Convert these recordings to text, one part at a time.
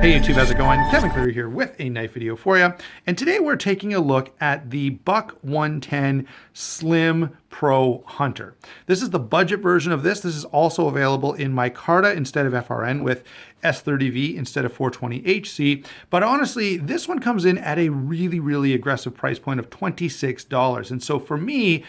Hey YouTube, how's it going? Kevin Cleary here with a knife video for you. And today we're taking a look at the Buck 110 Slim Pro Hunter. This is the budget version of this. This is also available in micarta instead of FRN with S30V instead of 420HC. But honestly, this one comes in at a really aggressive price point of $26. And so for me,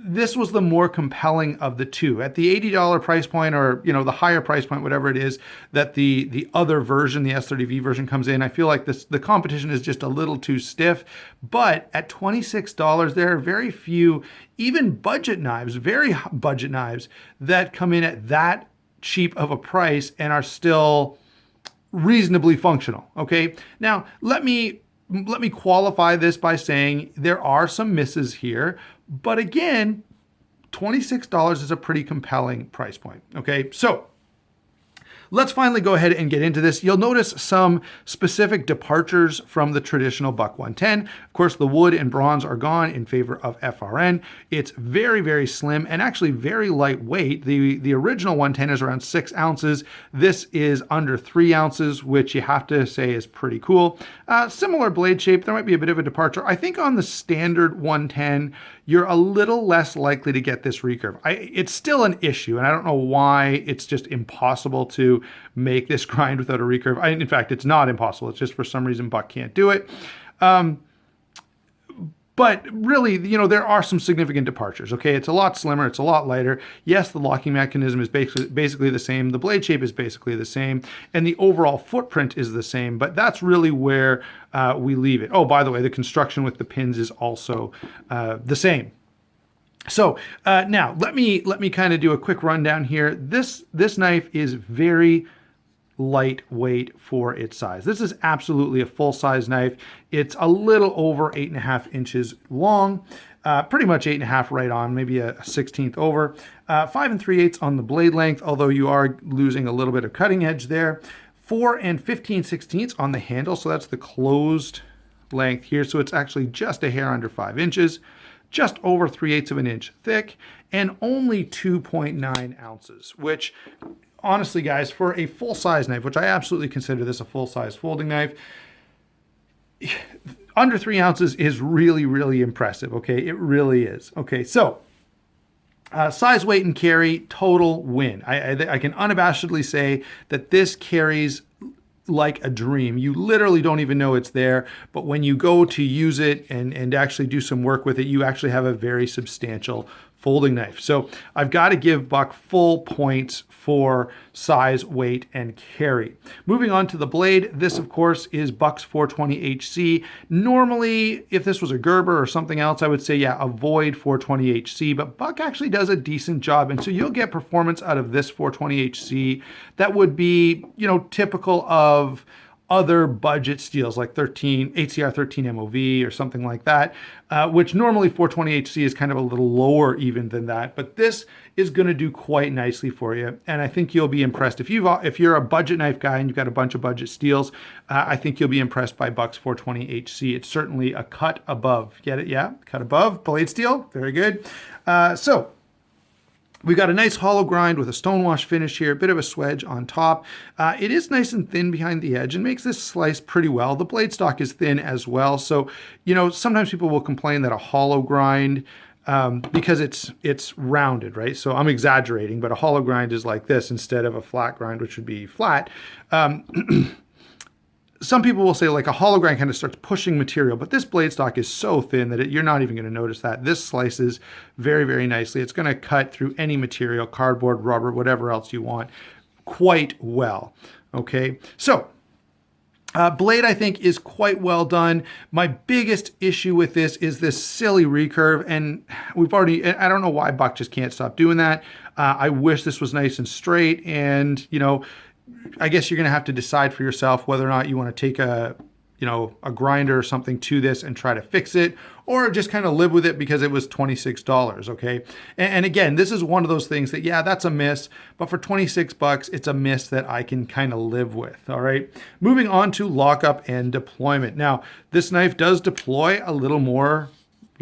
this was the more compelling of the two. At the $80 price point, or the higher price point, whatever it is, that the other version, the S30V version, comes in, I feel like the competition is just a little too stiff. But at $26, there are very few, even budget knives, very budget knives, that come in at that cheap of a price and are still reasonably functional. Okay, now let me qualify this by saying there are some misses here, but again, $26 is a pretty compelling price point. Okay, so let's finally go ahead and get into this. You'll notice some specific departures from the traditional Buck 110. Of course, the wood and bronze are gone in favor of FRN. It's very slim and actually very lightweight. The original 110 is around 6 ounces. This is under 3 ounces, which you have to say is pretty cool. Similar blade shape. There might be a bit of a departure. I think on the standard 110, you're a little less likely to get this recurve. It's still an issue, and I don't know why it's just impossible to make this grind without a recurve. In fact, it's not impossible. It's just for some reason Buck can't do it. But really, there are some significant departures, okay? It's a lot slimmer, it's a lot lighter. Yes, the locking mechanism is basically the same, the blade shape is basically the same, and the overall footprint is the same, but that's really where we leave it. Oh, by the way, the construction with the pins is also the same. So now let me kind of do a quick rundown here. This knife is very lightweight for its size. This is absolutely a full-size knife. It's a little over 8.5 inches long, pretty much 8.5 right on, maybe a 1/16 over. 5 3/8 on the blade length, although you are losing a little bit of cutting edge there. 4 15/16 on the handle, so that's the closed length here. So it's actually just a hair under 5 inches, just over 3/8 of an inch thick, and only 2.9 ounces, which honestly, guys, for a full-size knife, which I absolutely consider this a full-size folding knife, under 3 ounces is really impressive, okay? It really is. Okay, so size, weight, and carry, total win. I can unabashedly say that this carries like a dream. You literally don't even know it's there, but when you go to use it and actually do some work with it, you actually have a very substantial folding knife. So I've got to give Buck full points for size, weight, and carry. Moving on to the blade, this of course is Buck's 420HC. Normally, if this was a Gerber or something else, I would say, yeah, avoid 420HC, but Buck actually does a decent job. And so you'll get performance out of this 420HC that would be, typical of other budget steels like HCR 13 MOV or something like that, which normally 420HC is kind of a little lower even than that, but this is going to do quite nicely for you, and I think you'll be impressed. If you're a budget knife guy and you've got a bunch of budget steels, I think you'll be impressed by Buck's 420HC. It's certainly a cut above. Get it? Yeah, cut above blade steel. Very good. So we've got a nice hollow grind with a stonewash finish here, a bit of a swedge on top. It is nice and thin behind the edge and makes this slice pretty well. The blade stock is thin as well. So, sometimes people will complain that a hollow grind, because it's rounded, right? So I'm exaggerating, but a hollow grind is like this instead of a flat grind, which would be flat. Some people will say like a hollow grind kind of starts pushing material, but this blade stock is so thin that you're not even going to notice that. This slices very nicely. It's going to cut through any material, cardboard, rubber, whatever else you want, quite well. Okay, so blade, I think, is quite well done. My biggest issue with this is this silly recurve, and I don't know why Buck just can't stop doing that. I wish this was nice and straight, and I guess you're going to have to decide for yourself whether or not you want to take a grinder or something to this and try to fix it, or just kind of live with it because it was $26, okay? And again, this is one of those things that, yeah, that's a miss, but for $26, it's a miss that I can kind of live with, all right? Moving on to lockup and deployment. Now, this knife does deploy a little more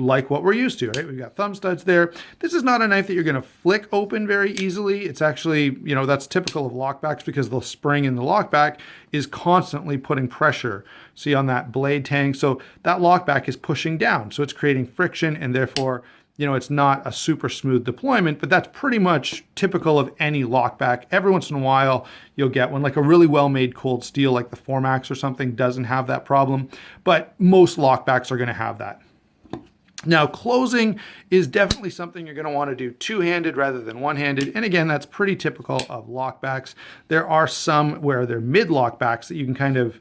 like what we're used to, right? We've got thumb studs there. This is not a knife that you're gonna flick open very easily. It's actually, you know, that's typical of lockbacks because the spring in the lockback is constantly putting pressure, see, on that blade tang. So that lockback is pushing down. So it's creating friction, and therefore, you know, it's not a super smooth deployment, but that's pretty much typical of any lockback. Every once in a while, you'll get one, like a really well-made cold steel, like the Formax or something, doesn't have that problem, but most lockbacks are gonna have that. Now, closing is definitely something you're gonna wanna do two-handed rather than one-handed. And again, that's pretty typical of lockbacks. There are some where they're mid-lockbacks that you can kind of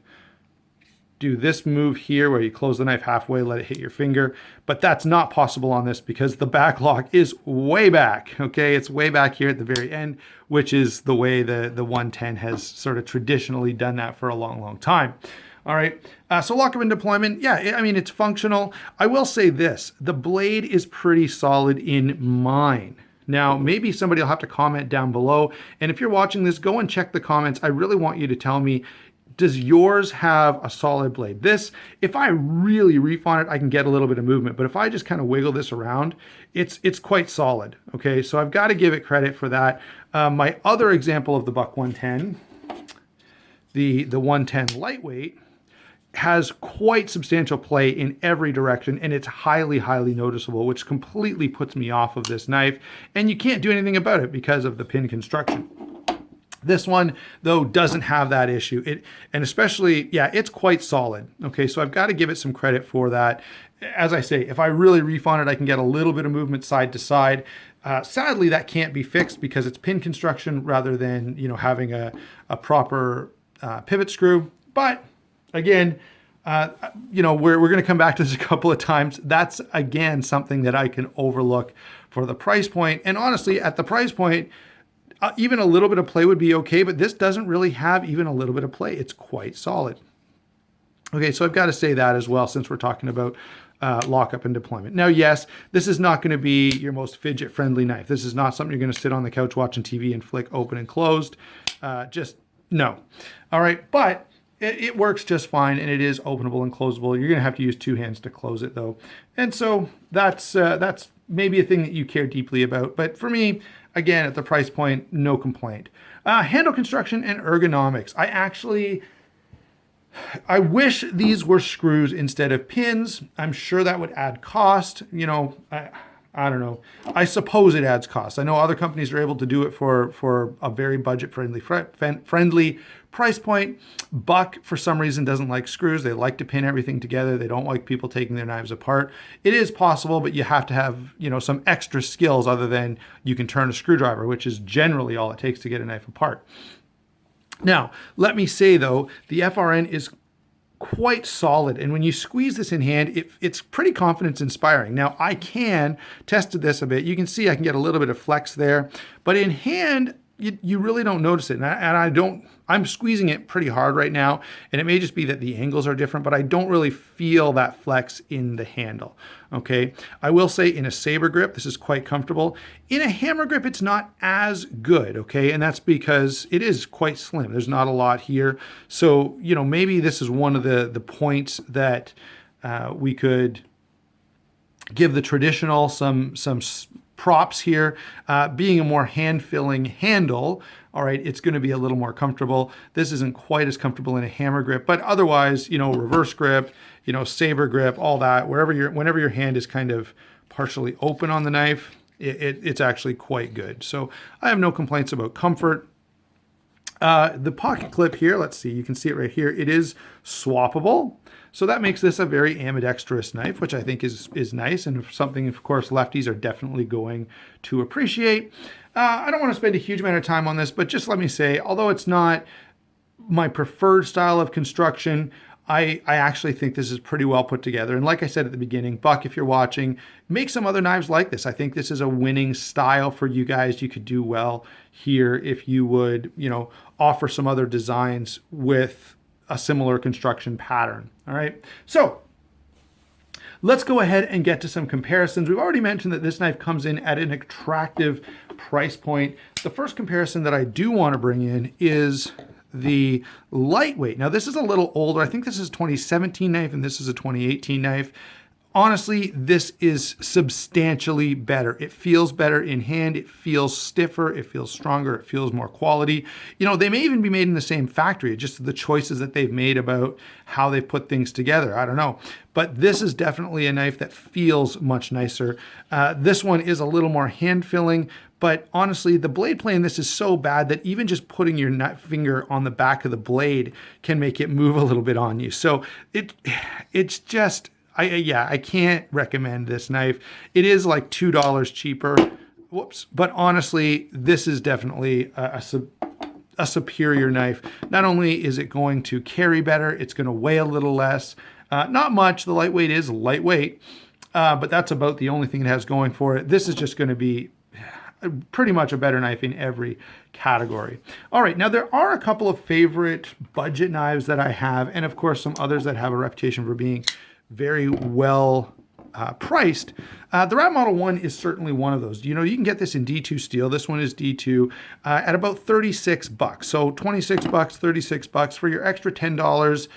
do this move here where you close the knife halfway, let it hit your finger, but that's not possible on this because the back lock is way back, okay? It's way back here at the very end, which is the way the 110 has sort of traditionally done that for a long, long time. All right, so lockup and deployment, yeah, I mean, it's functional. I will say this, the blade is pretty solid in mine. Now, maybe somebody will have to comment down below, and if you're watching this, go and check the comments. I really want you to tell me, does yours have a solid blade? This, if I really reef on it, I can get a little bit of movement, but if I just kind of wiggle this around, it's quite solid, okay? So I've got to give it credit for that. My other example of the Buck 110, the 110 lightweight, has quite substantial play in every direction, and it's highly, highly noticeable, which completely puts me off of this knife, and you can't do anything about it because of the pin construction. This one, though, doesn't have that issue. And especially, yeah, it's quite solid. Okay, so I've got to give it some credit for that. As I say, if I really reef on it, I can get a little bit of movement side to side. Sadly, that can't be fixed because it's pin construction rather than, you know, having a proper pivot screw. But again, you know, we're going to come back to this a couple of times. That's, again, something that I can overlook for the price point. And honestly, at the price point, even a little bit of play would be okay, but this doesn't really have even a little bit of play. It's quite solid. Okay, so I've got to say that as well, since we're talking about lockup and deployment. Now, yes, this is not going to be your most fidget-friendly knife. This is not something you're going to sit on the couch watching TV and flick open and closed. Just no. All right, but it works just fine, and it is openable and closable. You're going to have to use two hands to close it, though. And so that's maybe a thing that you care deeply about. But for me, again, at the price point, no complaint. Handle construction and ergonomics. I wish these were screws instead of pins. I'm sure that would add cost. You know, I don't know. I suppose it adds cost. I know other companies are able to do it for a very budget-friendly price point. Buck, for some reason, doesn't like screws. They like to pin everything together. They don't like people taking their knives apart. It is possible, but you have to have, you know, some extra skills other than you can turn a screwdriver, which is generally all it takes to get a knife apart. Now, let me say, though, the FRN is quite solid, and when you squeeze this in hand, it's pretty confidence inspiring. Now, I tested this a bit. You can see I can get a little bit of flex there, but in hand, you really don't notice it. And I'm squeezing it pretty hard right now, and it may just be that the angles are different, but I don't really feel that flex in the handle, okay? I will say in a saber grip, this is quite comfortable. In a hammer grip, it's not as good, okay? And that's because it is quite slim. There's not a lot here. So, you know, maybe this is one of the points that we could give the traditional some props here. Being a more hand-filling handle, all right, it's going to be a little more comfortable. This isn't quite as comfortable in a hammer grip, but otherwise, you know, reverse grip, you know, saber grip, all that, whenever your hand is kind of partially open on the knife, it's actually quite good. So I have no complaints about comfort. The pocket clip here, let's see, you can see it right here. It is swappable. So that makes this a very ambidextrous knife, which I think is nice, and something, of course, lefties are definitely going to appreciate. I don't want to spend a huge amount of time on this, but just let me say, although it's not my preferred style of construction, I actually think this is pretty well put together. And like I said at the beginning, Buck, if you're watching, make some other knives like this. I think this is a winning style for you guys. You could do well here if you would, you know, offer some other designs with a similar construction pattern. All right, so let's go ahead and get to some comparisons. We've already mentioned that this knife comes in at an attractive price point. The first comparison that I do want to bring in is the lightweight. Now, this is a little older. I think this is a 2017 knife and this is a 2018 knife. honestly, this is substantially better. It feels better in hand. It feels stiffer. It feels stronger. It feels more quality. You know, they may even be made in the same factory, just the choices that they've made about how they put things together. I don't know. But this is definitely a knife that feels much nicer. This one is a little more hand filling, but honestly, the blade play in this is so bad that even just putting your finger on the back of the blade can make it move a little bit on you. So it's just, I can't recommend this knife. It is like $2 cheaper. Whoops. But honestly, this is definitely a superior knife. Not only is it going to carry better, it's going to weigh a little less. Not much. The lightweight is lightweight, but that's about the only thing it has going for it. This is just going to be pretty much a better knife in every category. All right, now there are a couple of favorite budget knives that I have, and of course some others that have a reputation for being very well priced. The Rat Model 1 is certainly one of those. You know, you can get this in D2 steel. This one is D2 at about 36 bucks. So 26 bucks, 36 bucks for your extra $10.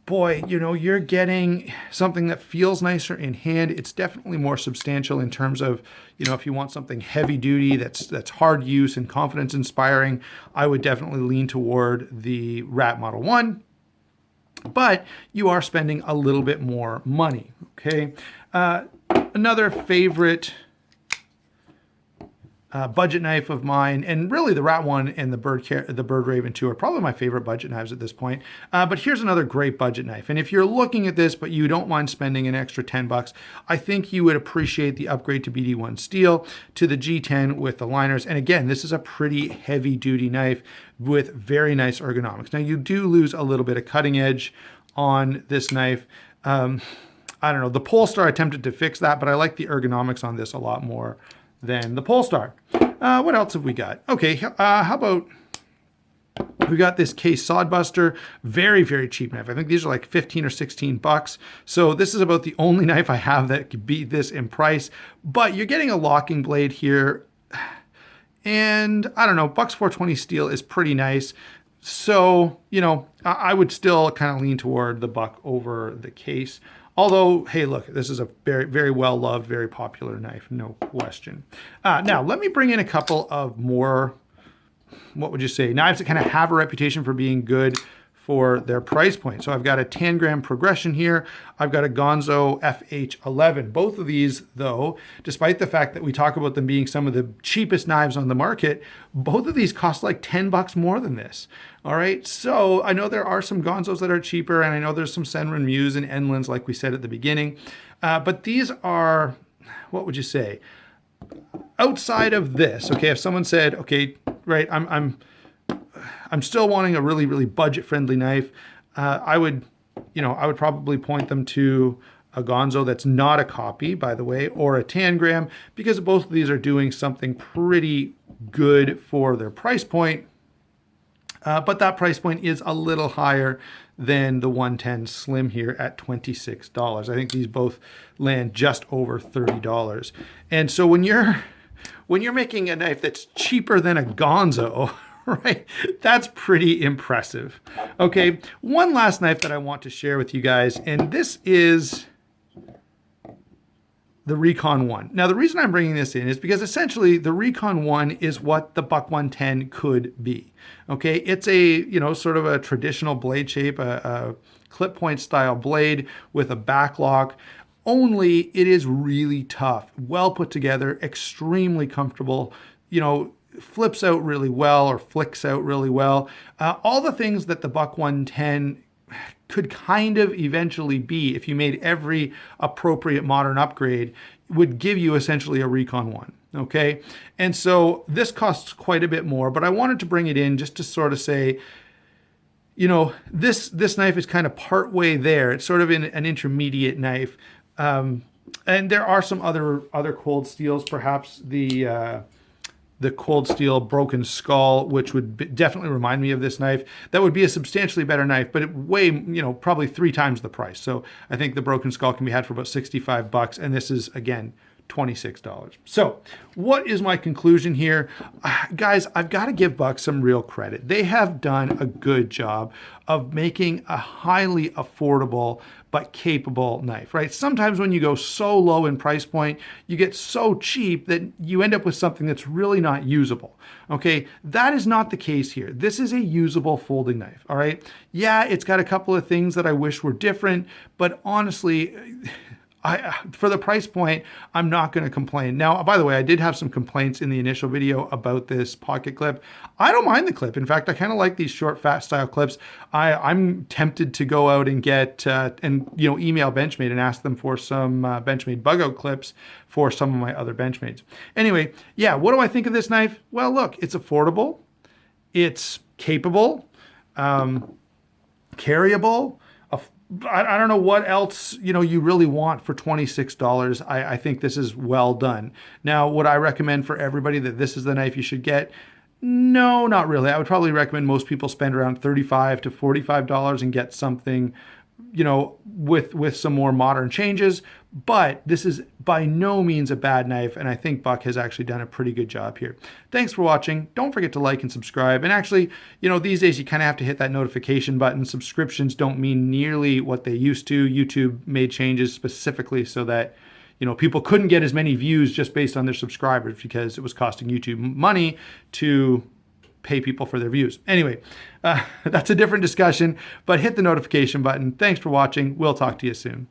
Boy, you know, you're getting something that feels nicer in hand. It's definitely more substantial in terms of, you know, if you want something heavy duty that's hard use and confidence inspiring, I would definitely lean toward the Rat Model 1. But you are spending a little bit more money, okay? Another favorite budget knife of mine, and really the Rat 1 and the Bird Raven 2 are probably my favorite budget knives at this point. But here's another great budget knife. And if you're looking at this, but you don't mind spending an extra 10 bucks, I think you would appreciate the upgrade to BD1 steel, to the G10 with the liners. And again, this is a pretty heavy duty knife with very nice ergonomics. Now you do lose a little bit of cutting edge on this knife. I don't know, the Polestar attempted to fix that, but I like the ergonomics on this a lot more than the Polestar. What else have we got? Okay, how about we got this case Sod-Buster, very, very cheap knife. I think these are like 15 or 16 bucks. So this is about the only knife I have that could beat this in price, but you're getting a locking blade here. And I don't know, bucks 420 steel is pretty nice. So, you know, I would still kind of lean toward the buck over the case. Although, hey, look, this is a very, very well-loved, very popular knife, no question. Now, let me bring in a couple of more, what would you say, knives that kind of have a reputation for being good for their price point. So I've got a Tangram Progression here. I've got a Gonzo FH11. Both of these, though, despite the fact that we talk about them being some of the cheapest knives on the market, both of these cost like 10 bucks more than this. All right, so I know there are some Gonzos that are cheaper, and I know there's some Senran Muse and Enlins, like we said at the beginning. But these are, what would you say? Outside of this, okay, if someone said, okay, right, I'm still wanting a really, really budget-friendly knife, I would probably point them to a Gonzo that's not a copy, by the way, or a Tangram, because both of these are doing something pretty good for their price point. But that price point is a little higher than the 110 Slim here at $26. I think these both land just over $30. And so when you're making a knife that's cheaper than a Gonzo, right, that's pretty impressive. Okay, one last knife that I want to share with you guys, and this is the Recon One. Now, the reason I'm bringing this in is because essentially the Recon One is what the Buck 110 could be. Okay, it's a, you know, sort of a traditional blade shape, a clip point style blade with a backlock. Only it is really tough, well put together, extremely comfortable, you know, flips out really well or flicks out really well. All the things that the Buck 110 could kind of eventually be if you made every appropriate modern upgrade would give you essentially a Recon One. Okay, and so this costs quite a bit more, but I wanted to bring it in just to sort of say, you know, this knife is kind of part way there. It's sort of in an intermediate knife, and there are some other cold steels, perhaps the Cold Steel Broken Skull, which would definitely remind me of this knife. That would be a substantially better knife, but it weigh, you know, probably 3 times the price. So I think the Broken Skull can be had for about 65 bucks, and this is, again, $26. So what is my conclusion here? Guys, I've got to give Buck some real credit. They have done a good job of making a highly affordable but capable knife, right? Sometimes when you go so low in price point, you get so cheap that you end up with something that's really not usable. Okay, that is not the case here. This is a usable folding knife, all right? Yeah, it's got a couple of things that I wish were different, but honestly, for the price point, I'm not going to complain. Now, by the way, I did have some complaints in the initial video about this pocket clip. I don't mind the clip. In fact, I kind of like these short, fat style clips. I'm tempted to go out and get email Benchmade and ask them for some Benchmade bug out clips for some of my other Benchmades. Anyway, yeah, what do I think of this knife? Well, look, it's affordable, it's capable, carryable. I don't know what else, you really want for $26. I think this is well done. Now, would I recommend for everybody that this is the knife you should get? No, not really. I would probably recommend most people spend around $35 to $45 and get something, with some more modern changes. But this is by no means a bad knife, and I think Buck has actually done a pretty good job here. Thanks for watching. Don't forget to like and subscribe. And actually, these days you kind of have to hit that notification button. Subscriptions don't mean nearly what they used to. YouTube made changes specifically so that people couldn't get as many views just based on their subscribers because it was costing YouTube money to pay people for their views. Anyway, that's a different discussion, but hit the notification button. Thanks for watching. We'll talk to you soon.